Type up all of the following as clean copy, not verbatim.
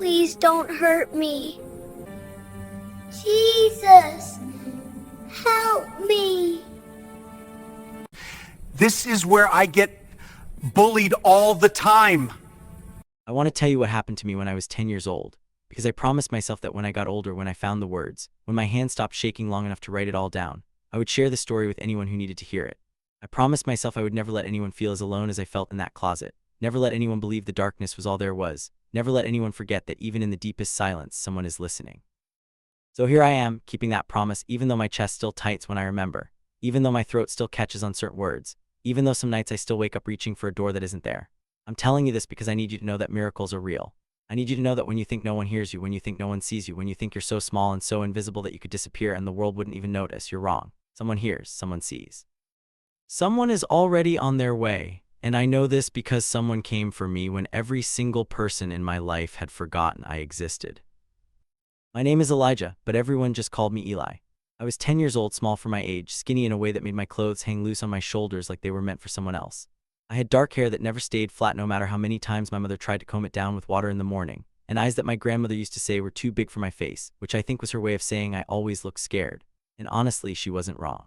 Please don't hurt me. Jesus, help me. This is where I get bullied all the time. I want to tell you what happened to me when I was 10 years old, because I promised myself that when I got older, when I found the words, when my hand stopped shaking long enough to write it all down, I would share the story with anyone who needed to hear it. I promised myself I would never let anyone feel as alone as I felt in that closet, never let anyone believe the darkness was all there was, never let anyone forget that even in the deepest silence, someone is listening. So here I am, keeping that promise, even though my chest still tights when I remember, even though my throat still catches on certain words, even though some nights I still wake up reaching for a door that isn't there. I'm telling you this because I need you to know that miracles are real. I need you to know that when you think no one hears you, when you think no one sees you, when you think you're so small and so invisible that you could disappear and the world wouldn't even notice, you're wrong. Someone hears, someone sees. Someone is already on their way, and I know this because someone came for me when every single person in my life had forgotten I existed. My name is Elijah, but everyone just called me Eli. I was 10 years old, small for my age, skinny in a way that made my clothes hang loose on my shoulders like they were meant for someone else. I had dark hair that never stayed flat no matter how many times my mother tried to comb it down with water in the morning, and eyes that my grandmother used to say were too big for my face, which I think was her way of saying I always looked scared. And honestly, she wasn't wrong.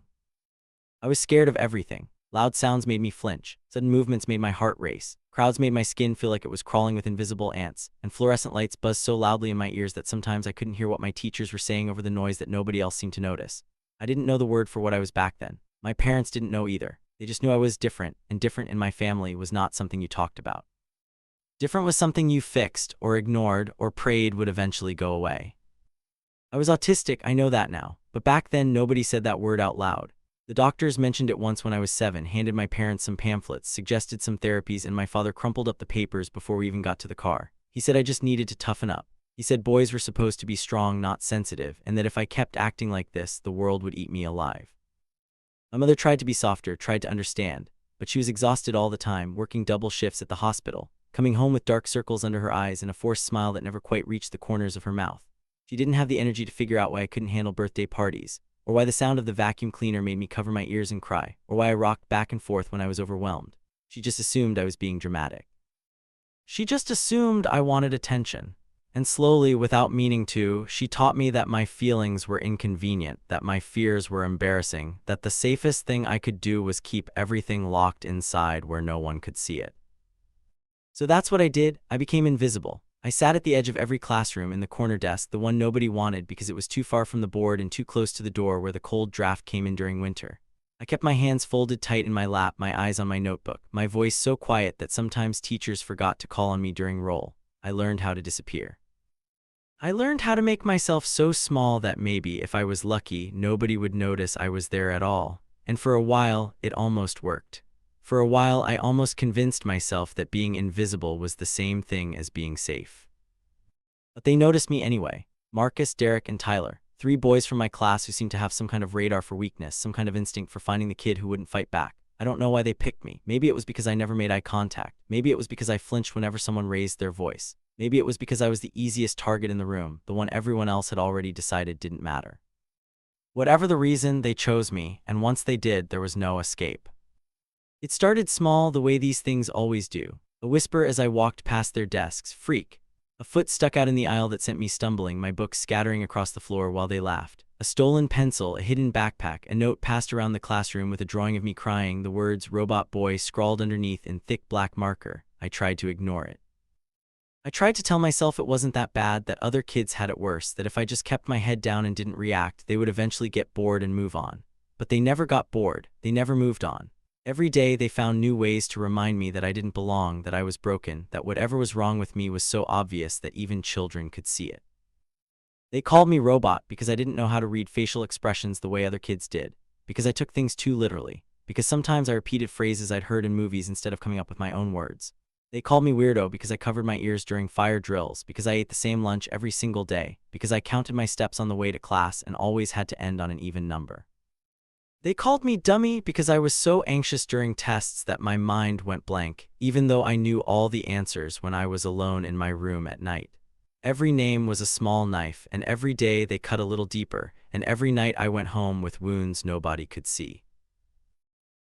I was scared of everything. Loud sounds made me flinch, sudden movements made my heart race, crowds made my skin feel like it was crawling with invisible ants, and fluorescent lights buzzed so loudly in my ears that sometimes I couldn't hear what my teachers were saying over the noise that nobody else seemed to notice. I didn't know the word for what I was back then. My parents didn't know either. They just knew I was different, and different in my family was not something you talked about. Different was something you fixed, or ignored, or prayed would eventually go away. I was autistic, I know that now, but back then nobody said that word out loud. The doctors mentioned it once when I was 7, handed my parents some pamphlets, suggested some therapies, and my father crumpled up the papers before we even got to the car. He said I just needed to toughen up. He said boys were supposed to be strong, not sensitive, and that if I kept acting like this, the world would eat me alive. My mother tried to be softer, tried to understand, but she was exhausted all the time, working double shifts at the hospital, coming home with dark circles under her eyes and a forced smile that never quite reached the corners of her mouth. She didn't have the energy to figure out why I couldn't handle birthday parties, or why the sound of the vacuum cleaner made me cover my ears and cry, or why I rocked back and forth when I was overwhelmed. She just assumed I was being dramatic. She just assumed I wanted attention. And slowly, without meaning to, she taught me that my feelings were inconvenient, that my fears were embarrassing, that the safest thing I could do was keep everything locked inside where no one could see it. So that's what I did. I became invisible. I sat at the edge of every classroom in the corner desk, the one nobody wanted because it was too far from the board and too close to the door where the cold draft came in during winter. I kept my hands folded tight in my lap, my eyes on my notebook, my voice so quiet that sometimes teachers forgot to call on me during roll. I learned how to disappear. I learned how to make myself so small that maybe, if I was lucky, nobody would notice I was there at all. And for a while, it almost worked. For a while, I almost convinced myself that being invisible was the same thing as being safe. But they noticed me anyway. Marcus, Derek, and Tyler, 3 boys from my class who seemed to have some kind of radar for weakness, some kind of instinct for finding the kid who wouldn't fight back. I don't know why they picked me. Maybe it was because I never made eye contact. Maybe it was because I flinched whenever someone raised their voice. Maybe it was because I was the easiest target in the room, the one everyone else had already decided didn't matter. Whatever the reason, they chose me, and once they did, there was no escape. It started small, the way these things always do. A whisper as I walked past their desks, "Freak." A foot stuck out in the aisle that sent me stumbling, my books scattering across the floor while they laughed. A stolen pencil, a hidden backpack, a note passed around the classroom with a drawing of me crying, the words "Robot Boy" scrawled underneath in thick black marker. I tried to ignore it. I tried to tell myself it wasn't that bad, that other kids had it worse, that if I just kept my head down and didn't react, they would eventually get bored and move on. But they never got bored, they never moved on. Every day they found new ways to remind me that I didn't belong, that I was broken, that whatever was wrong with me was so obvious that even children could see it. They called me robot because I didn't know how to read facial expressions the way other kids did, because I took things too literally, because sometimes I repeated phrases I'd heard in movies instead of coming up with my own words. They called me weirdo because I covered my ears during fire drills, because I ate the same lunch every single day, because I counted my steps on the way to class and always had to end on an even number. They called me dummy because I was so anxious during tests that my mind went blank, even though I knew all the answers when I was alone in my room at night. Every name was a small knife, and every day they cut a little deeper, and every night I went home with wounds nobody could see.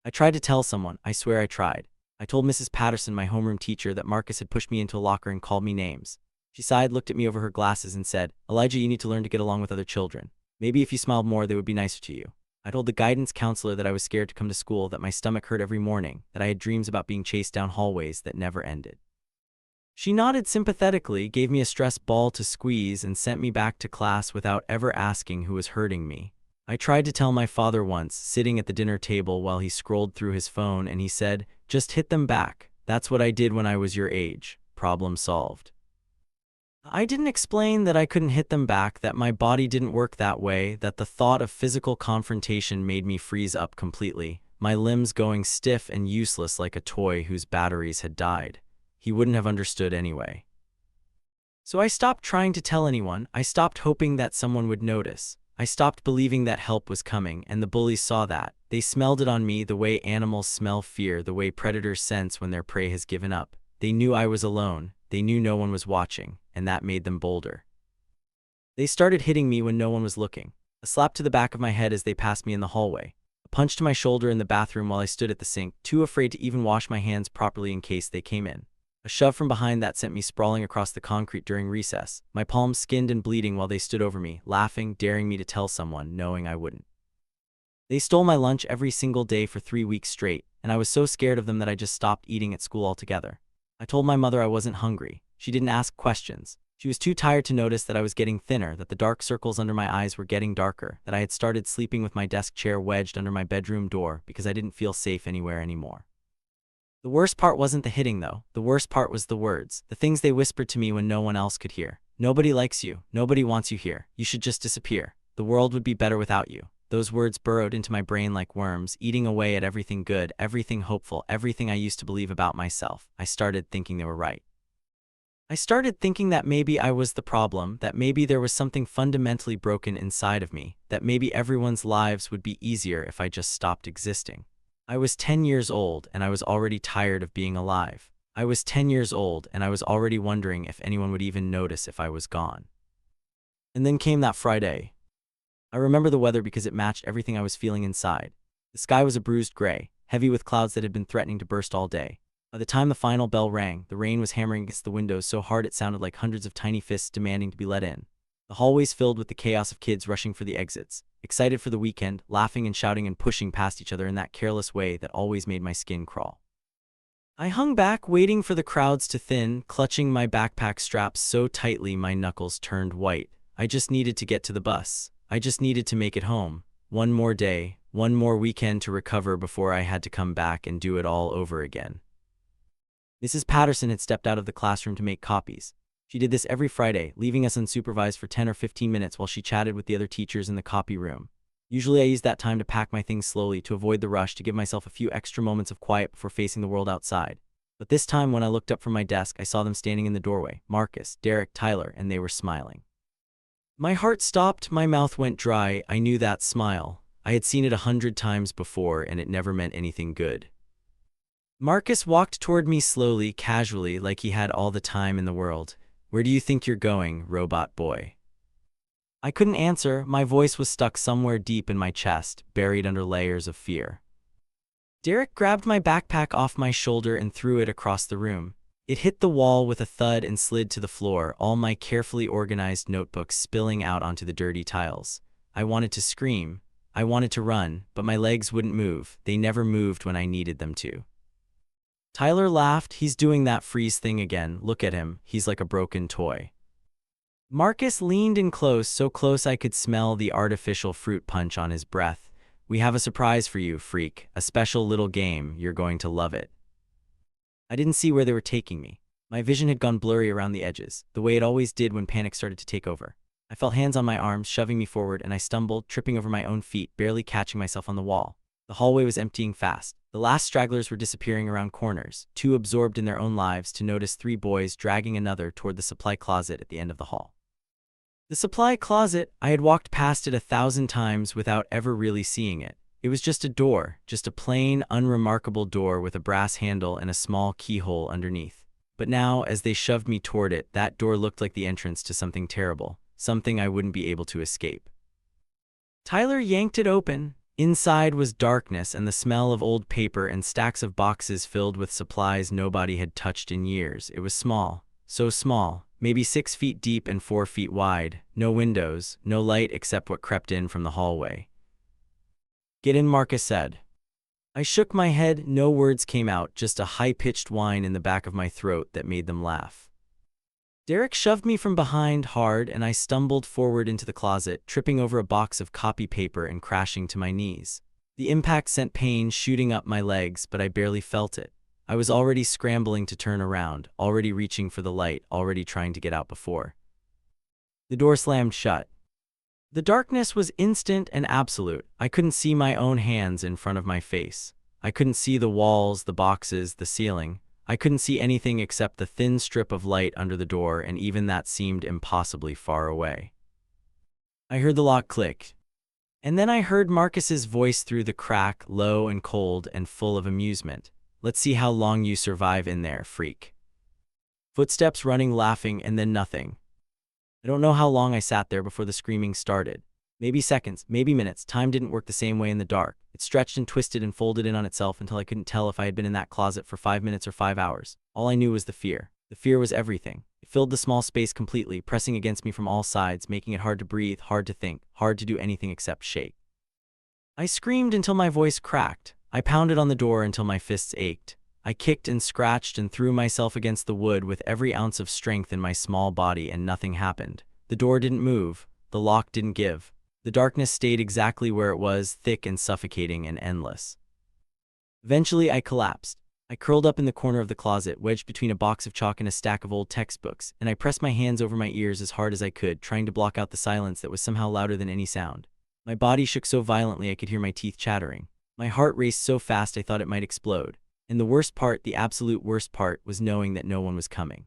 I tried to tell someone, I swear I tried. I told Mrs. Patterson, my homeroom teacher, that Marcus had pushed me into a locker and called me names. She sighed, looked at me over her glasses, and said, "Elijah, you need to learn to get along with other children. Maybe if you smiled more, they would be nicer to you." I told the guidance counselor that I was scared to come to school, that my stomach hurt every morning, that I had dreams about being chased down hallways that never ended. She nodded sympathetically, gave me a stress ball to squeeze, and sent me back to class without ever asking who was hurting me. I tried to tell my father once, sitting at the dinner table while he scrolled through his phone, and he said, "Just hit them back. That's what I did when I was your age. Problem solved." I didn't explain that I couldn't hit them back, that my body didn't work that way, that the thought of physical confrontation made me freeze up completely, my limbs going stiff and useless like a toy whose batteries had died. He wouldn't have understood anyway. So I stopped trying to tell anyone. I stopped hoping that someone would notice. I stopped believing that help was coming, and the bullies saw that. They smelled it on me the way animals smell fear, the way predators sense when their prey has given up. They knew I was alone. They knew no one was watching, and that made them bolder. They started hitting me when no one was looking. A slap to the back of my head as they passed me in the hallway. A punch to my shoulder in the bathroom while I stood at the sink, too afraid to even wash my hands properly in case they came in. A shove from behind that sent me sprawling across the concrete during recess, my palms skinned and bleeding while they stood over me, laughing, daring me to tell someone, knowing I wouldn't. They stole my lunch every single day for 3 weeks straight, and I was so scared of them that I just stopped eating at school altogether. I told my mother I wasn't hungry. She didn't ask questions. She was too tired to notice that I was getting thinner, that the dark circles under my eyes were getting darker, that I had started sleeping with my desk chair wedged under my bedroom door because I didn't feel safe anywhere anymore. The worst part wasn't the hitting, though. The worst part was the words, the things they whispered to me when no one else could hear. "Nobody likes you. Nobody wants you here. You should just disappear. The world would be better without you." Those words burrowed into my brain like worms, eating away at everything good, everything hopeful, everything I used to believe about myself. I started thinking they were right. I started thinking that maybe I was the problem, that maybe there was something fundamentally broken inside of me, that maybe everyone's lives would be easier if I just stopped existing. I was 10 years old, and I was already tired of being alive. I was 10 years old, and I was already wondering if anyone would even notice if I was gone. And then came that Friday. I remember the weather because it matched everything I was feeling inside. The sky was a bruised gray, heavy with clouds that had been threatening to burst all day. By the time the final bell rang, the rain was hammering against the windows so hard it sounded like hundreds of tiny fists demanding to be let in. The hallways filled with the chaos of kids rushing for the exits, excited for the weekend, laughing and shouting and pushing past each other in that careless way that always made my skin crawl. I hung back, waiting for the crowds to thin, clutching my backpack straps so tightly my knuckles turned white. I just needed to get to the bus. I just needed to make it home. One more day, one more weekend to recover before I had to come back and do it all over again. Mrs. Patterson had stepped out of the classroom to make copies. She did this every Friday, leaving us unsupervised for 10 or 15 minutes while she chatted with the other teachers in the copy room. Usually I used that time to pack my things slowly, to avoid the rush, to give myself a few extra moments of quiet before facing the world outside. But this time when I looked up from my desk, I saw them standing in the doorway, Marcus, Derek, Tyler, and they were smiling. My heart stopped, my mouth went dry. I knew that smile. I had seen it 100 times before, and it never meant anything good. Marcus walked toward me slowly, casually, like he had all the time in the world. "Where do you think you're going, robot boy?" I couldn't answer. My voice was stuck somewhere deep in my chest, buried under layers of fear. Derek grabbed my backpack off my shoulder and threw it across the room. It hit the wall with a thud and slid to the floor, all my carefully organized notebooks spilling out onto the dirty tiles. I wanted to scream. I wanted to run, but my legs wouldn't move. They never moved when I needed them to. Tyler laughed. "He's doing that freeze thing again. Look at him. He's like a broken toy." Marcus leaned in close, so close I could smell the artificial fruit punch on his breath. "We have a surprise for you, freak. A special little game. You're going to love it." I didn't see where they were taking me. My vision had gone blurry around the edges, the way it always did when panic started to take over. I felt hands on my arms, shoving me forward, and I stumbled, tripping over my own feet, barely catching myself on the wall. The hallway was emptying fast. The last stragglers were disappearing around corners, too absorbed in their own lives to notice 3 boys dragging another toward the supply closet at the end of the hall. The supply closet, I had walked past it 1,000 times without ever really seeing it. It was just a door, just a plain, unremarkable door with a brass handle and a small keyhole underneath. But now, as they shoved me toward it, that door looked like the entrance to something terrible, something I wouldn't be able to escape. Tyler yanked it open. Inside was darkness and the smell of old paper and stacks of boxes filled with supplies nobody had touched in years. It was small, so small, maybe 6 feet deep and 4 feet wide, no windows, no light except what crept in from the hallway. "Get in," Marcus said. I shook my head, no words came out, just a high-pitched whine in the back of my throat that made them laugh. Derek shoved me from behind hard and I stumbled forward into the closet, tripping over a box of copy paper and crashing to my knees. The impact sent pain shooting up my legs, but I barely felt it. I was already scrambling to turn around, already reaching for the light, already trying to get out before the door slammed shut. The darkness was instant and absolute. I couldn't see my own hands in front of my face. I couldn't see the walls, the boxes, the ceiling. I couldn't see anything except the thin strip of light under the door, and even that seemed impossibly far away. I heard the lock click. And then I heard Marcus's voice through the crack, low and cold and full of amusement. "Let's see how long you survive in there, freak." Footsteps running, laughing, and then nothing. I don't know how long I sat there before the screaming started. Maybe seconds, maybe minutes. Time didn't work the same way in the dark. It stretched and twisted and folded in on itself until I couldn't tell if I had been in that closet for 5 minutes or 5 hours. All I knew was the fear. The fear was everything. It filled the small space completely, pressing against me from all sides, making it hard to breathe, hard to think, hard to do anything except shake. I screamed until my voice cracked. I pounded on the door until my fists ached. I kicked and scratched and threw myself against the wood with every ounce of strength in my small body, and nothing happened. The door didn't move. The lock didn't give. The darkness stayed exactly where it was, thick and suffocating and endless. Eventually, I collapsed. I curled up in the corner of the closet, wedged between a box of chalk and a stack of old textbooks, and I pressed my hands over my ears as hard as I could, trying to block out the silence that was somehow louder than any sound. My body shook so violently I could hear my teeth chattering. My heart raced so fast I thought it might explode. And the worst part, the absolute worst part, was knowing that no one was coming.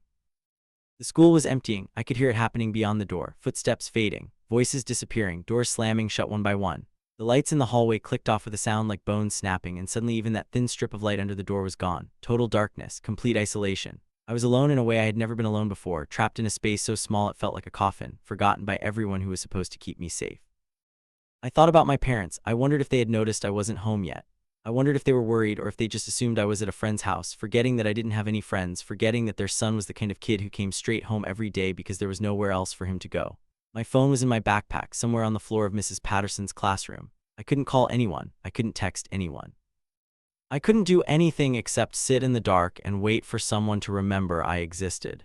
The school was emptying. I could hear it happening beyond the door, footsteps fading, voices disappearing, doors slamming shut one by one. The lights in the hallway clicked off with a sound like bones snapping, and suddenly even that thin strip of light under the door was gone. Total darkness, complete isolation. I was alone in a way I had never been alone before, trapped in a space so small it felt like a coffin, forgotten by everyone who was supposed to keep me safe. I thought about my parents. I wondered if they had noticed I wasn't home yet. I wondered if they were worried or if they just assumed I was at a friend's house, forgetting that I didn't have any friends, forgetting that their son was the kind of kid who came straight home every day because there was nowhere else for him to go. My phone was in my backpack, somewhere on the floor of Mrs. Patterson's classroom. I couldn't call anyone. I couldn't text anyone. I couldn't do anything except sit in the dark and wait for someone to remember I existed.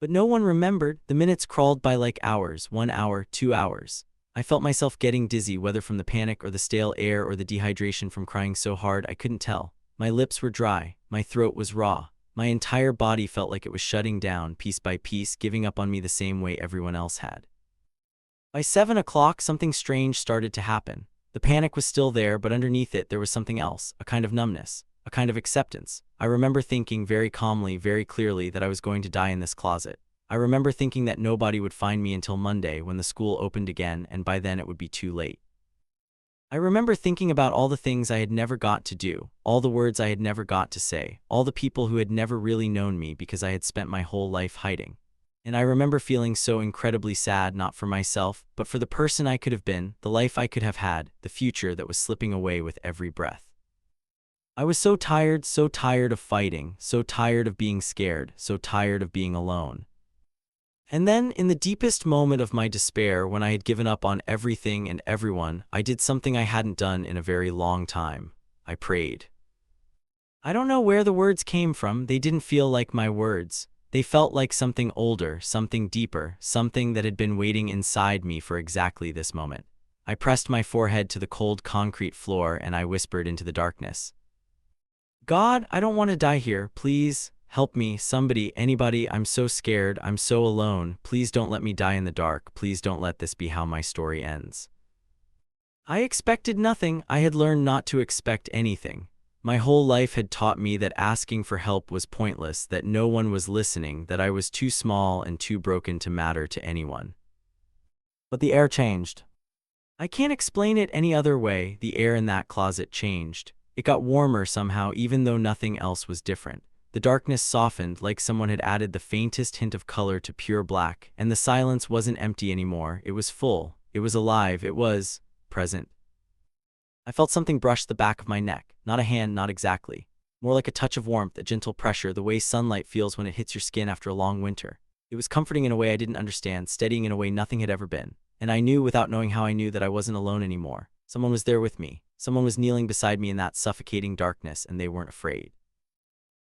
But no one remembered. The minutes crawled by like hours, 1 hour, 2 hours. I felt myself getting dizzy, whether from the panic or the stale air or the dehydration from crying so hard I couldn't tell. My lips were dry. My throat was raw. My entire body felt like it was shutting down, piece by piece, giving up on me the same way everyone else had. By 7 o'clock, something strange started to happen. The panic was still there, but underneath it there was something else, a kind of numbness, a kind of acceptance. I remember thinking very calmly, very clearly, that I was going to die in this closet. I remember thinking that nobody would find me until Monday when the school opened again, and by then it would be too late. I remember thinking about all the things I had never got to do, all the words I had never got to say, all the people who had never really known me because I had spent my whole life hiding. And I remember feeling so incredibly sad, not for myself, but for the person I could have been, the life I could have had, the future that was slipping away with every breath. I was so tired of fighting, so tired of being scared, so tired of being alone. And then, in the deepest moment of my despair, when I had given up on everything and everyone, I did something I hadn't done in a very long time. I prayed. I don't know where the words came from. They didn't feel like my words. They felt like something older, something deeper, something that had been waiting inside me for exactly this moment. I pressed my forehead to the cold concrete floor and I whispered into the darkness, "God, I don't want to die here. Please. Help me, somebody, anybody. I'm so scared. I'm so alone. Please don't let me die in the dark. Please don't let this be how my story ends." I expected nothing. I had learned not to expect anything. My whole life had taught me that asking for help was pointless, that no one was listening, that I was too small and too broken to matter to anyone. But the air changed. I can't explain it any other way. The air in that closet changed. It got warmer somehow, even though nothing else was different. The darkness softened, like someone had added the faintest hint of color to pure black, and the silence wasn't empty anymore. It was full. It was alive. It was present. I felt something brush the back of my neck. Not a hand, not exactly. More like a touch of warmth, a gentle pressure, the way sunlight feels when it hits your skin after a long winter. It was comforting in a way I didn't understand, steadying in a way nothing had ever been. And I knew, without knowing how I knew, that I wasn't alone anymore. Someone was there with me. Someone was kneeling beside me in that suffocating darkness, and they weren't afraid.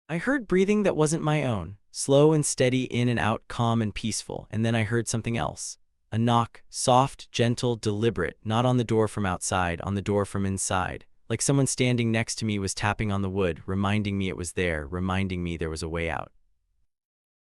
I heard breathing that wasn't my own, slow and steady, in and out, calm and peaceful, and then I heard something else. A knock, soft, gentle, deliberate, not on the door from outside, on the door from inside. Like someone standing next to me was tapping on the wood, reminding me it was there, reminding me there was a way out.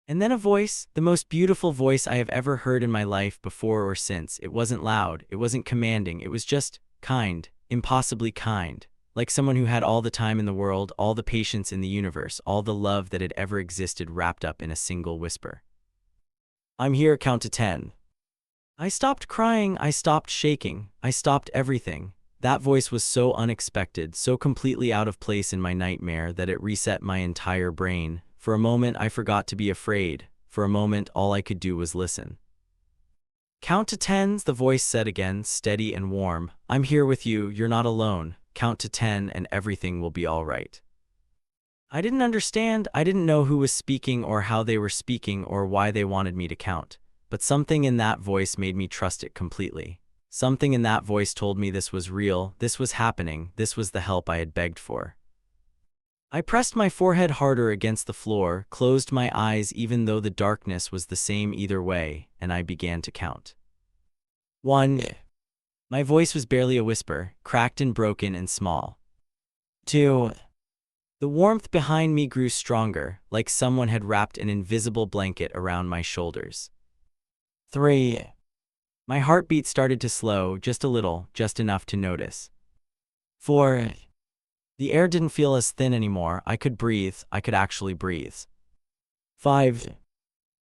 And then a voice, the most beautiful voice I have ever heard in my life, before or since. It wasn't loud, it wasn't commanding, it was just kind, impossibly kind. Like someone who had all the time in the world, all the patience in the universe, all the love that had ever existed wrapped up in a single whisper. I'm here, count to 10. I stopped crying, I stopped shaking, I stopped everything. That voice was so unexpected, so completely out of place in my nightmare that it reset my entire brain. For a moment, I forgot to be afraid. For a moment, all I could do was listen. Count to 10, the voice said again, steady and warm. I'm here with you, you're not alone. Count to 10 and everything will be all right. I didn't understand, I didn't know who was speaking or how they were speaking or why they wanted me to count. But something in that voice made me trust it completely. Something in that voice told me this was real, this was happening, this was the help I had begged for. I pressed my forehead harder against the floor, closed my eyes even though the darkness was the same either way, and I began to count. 1. My voice was barely a whisper, cracked and broken and small. 2. The warmth behind me grew stronger, like someone had wrapped an invisible blanket around my shoulders. 3. My heartbeat started to slow, just a little, just enough to notice. 4. The air didn't feel as thin anymore, I could breathe, I could actually breathe. 5.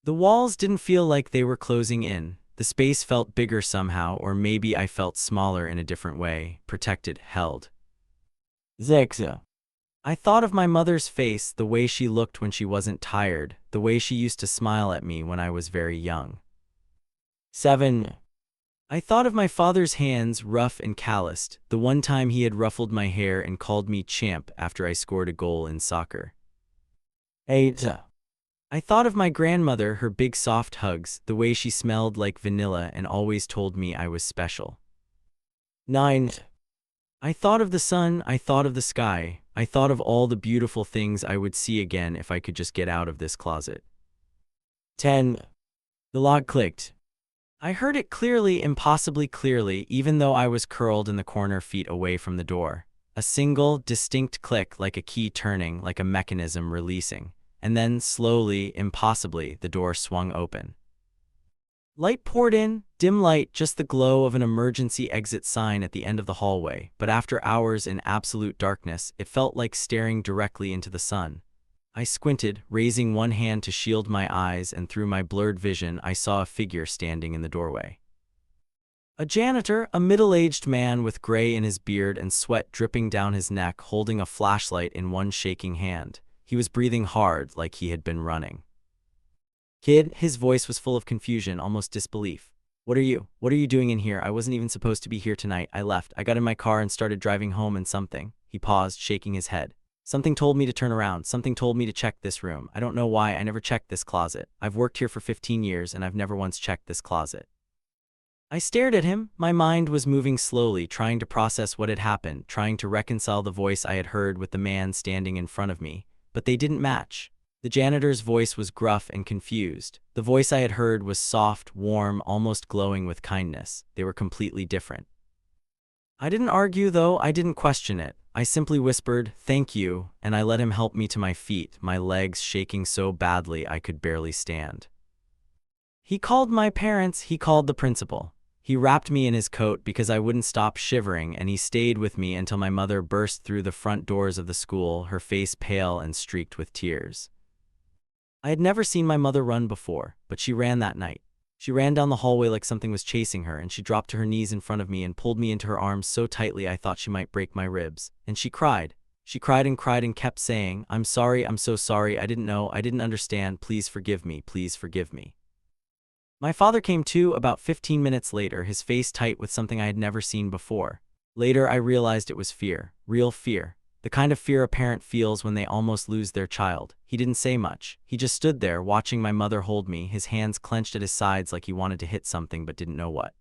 The walls didn't feel like they were closing in. The space felt bigger somehow, or maybe I felt smaller in a different way, protected, held. 6. I thought of my mother's face, the way she looked when she wasn't tired, the way she used to smile at me when I was very young. 7. I thought of my father's hands, rough and calloused, the one time he had ruffled my hair and called me champ after I scored a goal in soccer. 8. I thought of my grandmother, her big soft hugs, the way she smelled like vanilla and always told me I was special. 9. I thought of the sun, I thought of the sky, I thought of all the beautiful things I would see again if I could just get out of this closet. 10. The lock clicked. I heard it clearly, impossibly clearly, even though I was curled in the corner feet away from the door. A single, distinct click, like a key turning, like a mechanism releasing. And then, slowly, impossibly, the door swung open. Light poured in, dim light, just the glow of an emergency exit sign at the end of the hallway, but after hours in absolute darkness, it felt like staring directly into the sun. I squinted, raising one hand to shield my eyes, and through my blurred vision, I saw a figure standing in the doorway. A janitor, a middle-aged man with gray in his beard and sweat dripping down his neck, holding a flashlight in one shaking hand. He was breathing hard, like he had been running. Kid, his voice was full of confusion, almost disbelief. What are you doing in here? I wasn't even supposed to be here tonight. I left. I got in my car and started driving home and something. He paused, shaking his head. Something told me to turn around. Something told me to check this room. I don't know why I never checked this closet. I've worked here for 15 years and I've never once checked this closet. I stared at him. My mind was moving slowly, trying to process what had happened, trying to reconcile the voice I had heard with the man standing in front of me. But they didn't match. The janitor's voice was gruff and confused. The voice I had heard was soft, warm, almost glowing with kindness. They were completely different. I didn't argue, though. I didn't question it. I simply whispered, "Thank you," and I let him help me to my feet, my legs shaking so badly I could barely stand. He called my parents, he called the principal. He wrapped me in his coat because I wouldn't stop shivering, and he stayed with me until my mother burst through the front doors of the school, her face pale and streaked with tears. I had never seen my mother run before, but she ran that night. She ran down the hallway like something was chasing her, and she dropped to her knees in front of me and pulled me into her arms so tightly I thought she might break my ribs. And she cried. She cried and kept saying, "I'm sorry, I'm so sorry, I didn't know, I didn't understand, please forgive me, please forgive me." My father came to about 15 minutes later, his face tight with something I had never seen before. Later I realized it was fear, real fear. The kind of fear a parent feels when they almost lose their child. He didn't say much. He just stood there, watching my mother hold me, his hands clenched at his sides like he wanted to hit something but didn't know what.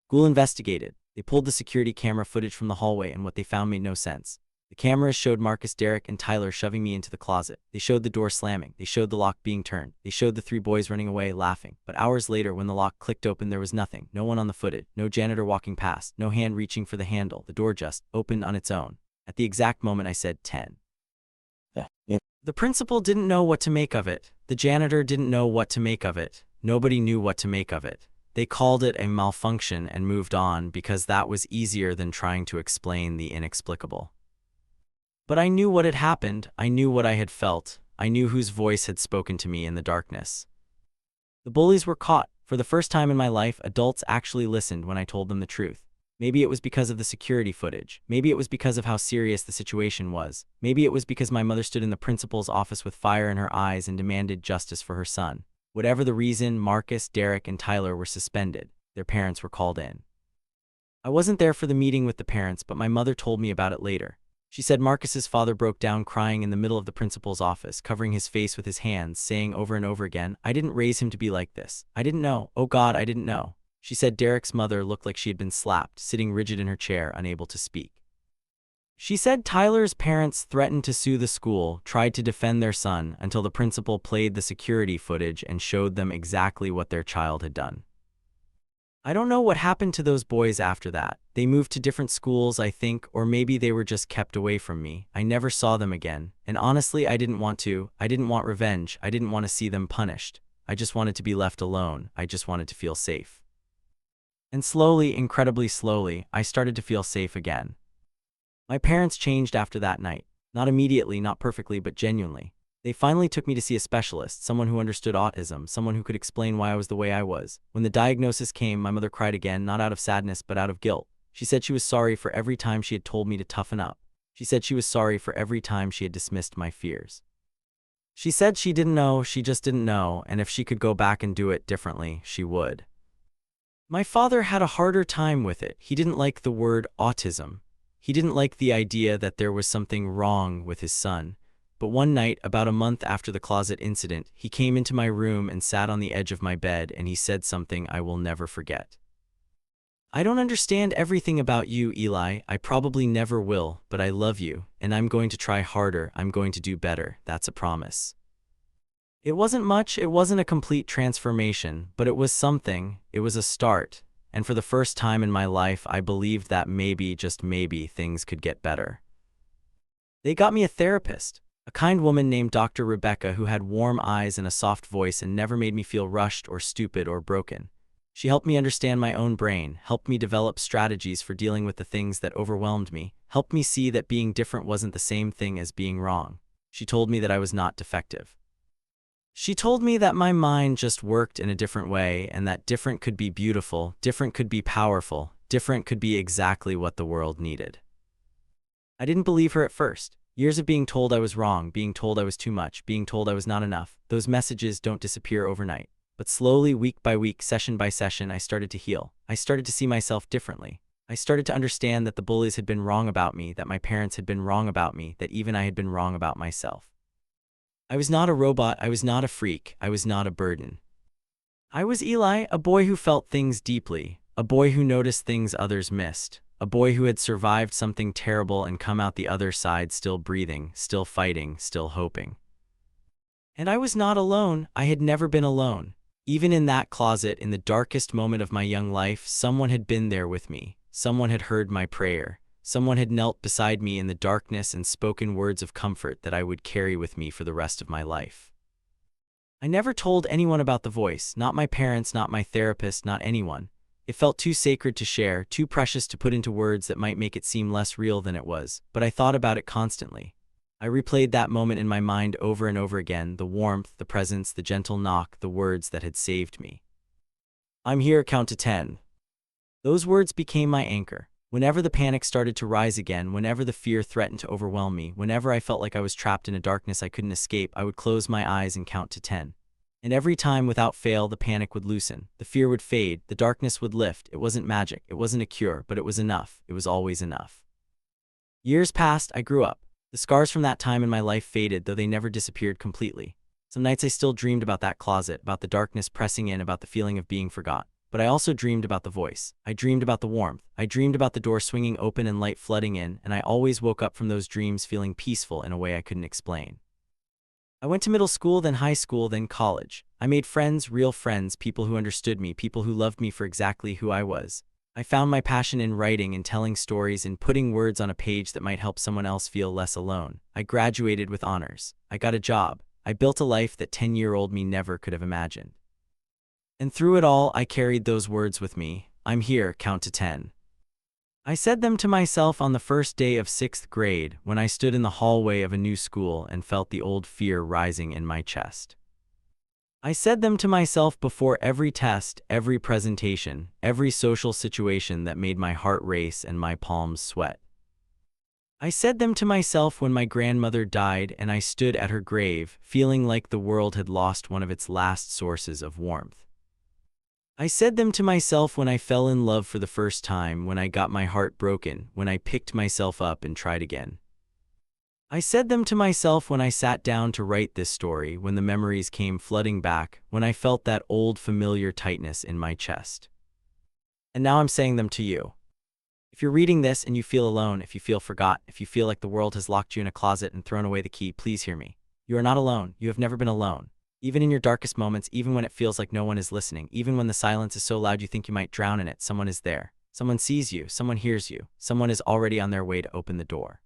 Ghoul investigated. They pulled the security camera footage from the hallway, and what they found made no sense. The cameras showed Marcus, Derek, and Tyler shoving me into the closet. They showed the door slamming. They showed the lock being turned. They showed the 3 boys running away, laughing. But hours later, when the lock clicked open, there was nothing. No one on the footage. No janitor walking past. No hand reaching for the handle. The door just opened on its own. At the exact moment I said 10. The principal didn't know what to make of it. The janitor didn't know what to make of it. Nobody knew what to make of it. They called it a malfunction and moved on because that was easier than trying to explain the inexplicable. But I knew what had happened. I knew what I had felt. I knew whose voice had spoken to me in the darkness. The bullies were caught. For the first time in my life, adults actually listened when I told them the truth. Maybe it was because of the security footage. Maybe it was because of how serious the situation was. Maybe it was because my mother stood in the principal's office with fire in her eyes and demanded justice for her son. Whatever the reason, Marcus, Derek, and Tyler were suspended. Their parents were called in. I wasn't there for the meeting with the parents, but my mother told me about it later. She said Marcus's father broke down crying in the middle of the principal's office, covering his face with his hands, saying over and over again, "I didn't raise him to be like this. I didn't know. Oh God, I didn't know." She said Derek's mother looked like she had been slapped, sitting rigid in her chair, unable to speak. She said Tyler's parents threatened to sue the school, tried to defend their son, until the principal played the security footage and showed them exactly what their child had done. I don't know what happened to those boys after that. They moved to different schools, I think, or maybe they were just kept away from me. I never saw them again, and honestly, I didn't want to. I didn't want revenge. I didn't want to see them punished. I just wanted to be left alone. I just wanted to feel safe. And slowly, incredibly slowly, I started to feel safe again. My parents changed after that night. Not immediately, not perfectly, but genuinely. They finally took me to see a specialist, someone who understood autism, someone who could explain why I was the way I was. When the diagnosis came, my mother cried again, not out of sadness, but out of guilt. She said she was sorry for every time she had told me to toughen up. She said she was sorry for every time she had dismissed my fears. She said she didn't know, she just didn't know, and if she could go back and do it differently, she would. My father had a harder time with it. He didn't like the word autism. He didn't like the idea that there was something wrong with his son. But one night, about a month after the closet incident, he came into my room and sat on the edge of my bed, and he said something I will never forget. "I don't understand everything about you, Eli. I probably never will, but I love you, and I'm going to try harder. I'm going to do better. That's a promise." It wasn't much, it wasn't a complete transformation, but it was something. It was a start, and for the first time in my life, I believed that maybe, just maybe, things could get better. They got me a therapist. A kind woman named Dr. Rebecca, who had warm eyes and a soft voice and never made me feel rushed or stupid or broken. She helped me understand my own brain, helped me develop strategies for dealing with the things that overwhelmed me, helped me see that being different wasn't the same thing as being wrong. She told me that I was not defective. She told me that my mind just worked in a different way and that different could be beautiful, different could be powerful, different could be exactly what the world needed. I didn't believe her at first. Years of being told I was wrong, being told I was too much, being told I was not enough. Those messages don't disappear overnight. But slowly, week by week, session by session, I started to heal. I started to see myself differently. I started to understand that the bullies had been wrong about me, that my parents had been wrong about me, that even I had been wrong about myself. I was not a robot, I was not a freak, I was not a burden. I was Eli, a boy who felt things deeply, a boy who noticed things others missed. A boy who had survived something terrible and come out the other side still breathing, still fighting, still hoping. And I was not alone. I had never been alone. Even in that closet, in the darkest moment of my young life, someone had been there with me. Someone had heard my prayer. Someone had knelt beside me in the darkness and spoken words of comfort that I would carry with me for the rest of my life. I never told anyone about the voice, not my parents, not my therapist, not anyone. It felt too sacred to share, too precious to put into words that might make it seem less real than it was, but I thought about it constantly. I replayed that moment in my mind over and over again, the warmth, the presence, the gentle knock, the words that had saved me. "I'm here, count to 10. Those words became my anchor. Whenever the panic started to rise again, whenever the fear threatened to overwhelm me, whenever I felt like I was trapped in a darkness I couldn't escape, I would close my eyes and count to 10. And every time, without fail, the panic would loosen. The fear would fade. The darkness would lift. It wasn't magic. It wasn't a cure, but it was enough. It was always enough. Years passed, I grew up. The scars from that time in my life faded, though they never disappeared completely. Some nights I still dreamed about that closet, about the darkness pressing in, about the feeling of being forgot. But I also dreamed about the voice. I dreamed about the warmth. I dreamed about the door swinging open and light flooding in, and I always woke up from those dreams feeling peaceful in a way I couldn't explain. I went to middle school, then high school, then college. I made friends, real friends, people who understood me, people who loved me for exactly who I was. I found my passion in writing and telling stories and putting words on a page that might help someone else feel less alone. I graduated with honors. I got a job. I built a life that 10-year-old me never could have imagined. And through it all, I carried those words with me. I'm here, count to 10. I said them to myself on the first day of 6th grade when I stood in the hallway of a new school and felt the old fear rising in my chest. I said them to myself before every test, every presentation, every social situation that made my heart race and my palms sweat. I said them to myself when my grandmother died and I stood at her grave, feeling like the world had lost one of its last sources of warmth. I said them to myself when I fell in love for the first time, when I got my heart broken, when I picked myself up and tried again. I said them to myself when I sat down to write this story, when the memories came flooding back, when I felt that old familiar tightness in my chest. And now I'm saying them to you. If you're reading this and you feel alone, if you feel forgot, if you feel like the world has locked you in a closet and thrown away the key, please hear me. You are not alone. You have never been alone. Even in your darkest moments, even when it feels like no one is listening, even when the silence is so loud you think you might drown in it, someone is there. Someone sees you, someone hears you, someone is already on their way to open the door.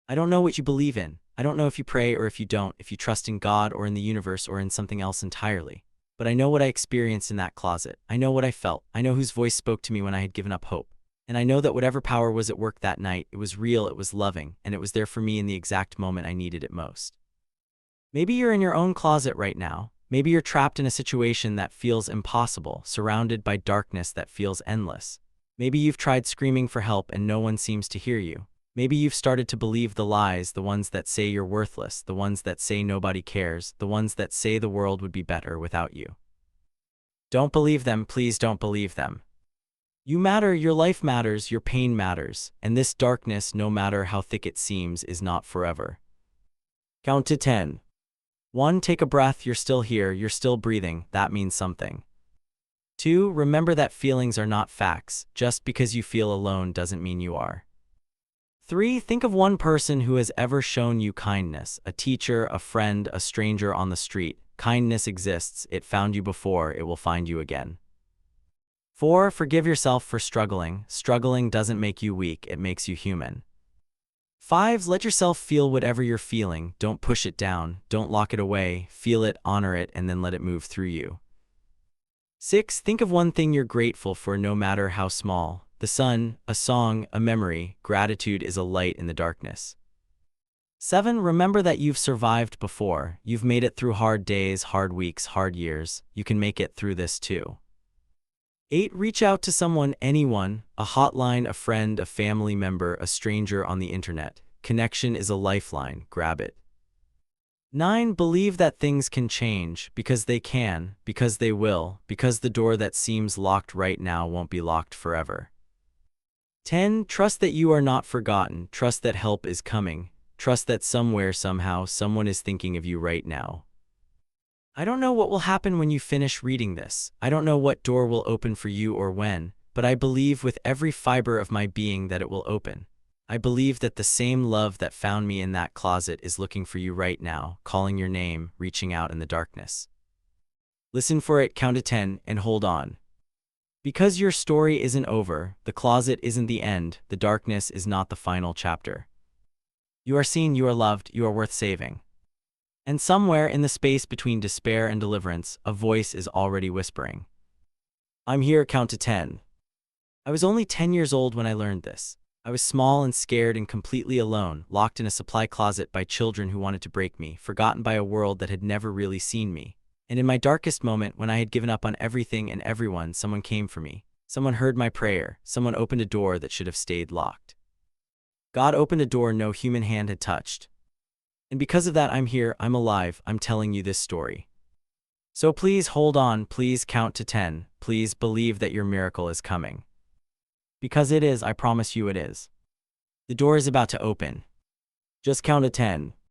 I don't know what you believe in. I don't know if you pray or if you don't, if you trust in God or in the universe or in something else entirely. But I know what I experienced in that closet. I know what I felt. I know whose voice spoke to me when I had given up hope. And I know that whatever power was at work that night, it was real, it was loving, and it was there for me in the exact moment I needed it most. Maybe you're in your own closet right now. Maybe you're trapped in a situation that feels impossible, surrounded by darkness that feels endless. Maybe you've tried screaming for help and no one seems to hear you. Maybe you've started to believe the lies, the ones that say you're worthless, the ones that say nobody cares, the ones that say the world would be better without you. Don't believe them, please don't believe them. You matter, your life matters, your pain matters, and this darkness, no matter how thick it seems, is not forever. Count to 10. 1. Take a breath, you're still here, you're still breathing, that means something. 2. Remember that feelings are not facts, just because you feel alone doesn't mean you are. 3. Think of one person who has ever shown you kindness, a teacher, a friend, a stranger on the street. Kindness exists, it found you before, it will find you again. 4. Forgive yourself for struggling. Struggling doesn't make you weak, it makes you human. 5. Let yourself feel whatever you're feeling, don't push it down, don't lock it away, feel it, honor it, and then let it move through you. 6. Think of one thing you're grateful for, no matter how small. The sun, a song, a memory. Gratitude is a light in the darkness. 7. Remember that you've survived before. You've made it through hard days, hard weeks, hard years. You can make it through this too. 8. Reach out to someone, anyone, a hotline, a friend, a family member, a stranger on the internet. Connection is a lifeline, grab it. 9. Believe that things can change, because they can, because they will, because the door that seems locked right now won't be locked forever. 10. Trust that you are not forgotten, trust that help is coming, trust that somewhere, somehow, someone is thinking of you right now. I don't know what will happen when you finish reading this. I don't know what door will open for you or when, but I believe with every fiber of my being that it will open. I believe that the same love that found me in that closet is looking for you right now, calling your name, reaching out in the darkness. Listen for it, count to 10, and hold on. Because your story isn't over, the closet isn't the end, the darkness is not the final chapter. You are seen, you are loved, you are worth saving. And somewhere in the space between despair and deliverance, a voice is already whispering. I'm here, count to 10. I was only 10 years old when I learned this. I was small and scared and completely alone, locked in a supply closet by children who wanted to break me, forgotten by a world that had never really seen me. And in my darkest moment, when I had given up on everything and everyone, someone came for me. Someone heard my prayer. Someone opened a door that should have stayed locked. God opened a door no human hand had touched. And because of that, I'm here, I'm alive, I'm telling you this story. So please hold on, please count to 10, please believe that your miracle is coming. Because it is, I promise you it is. The door is about to open. Just count to 10.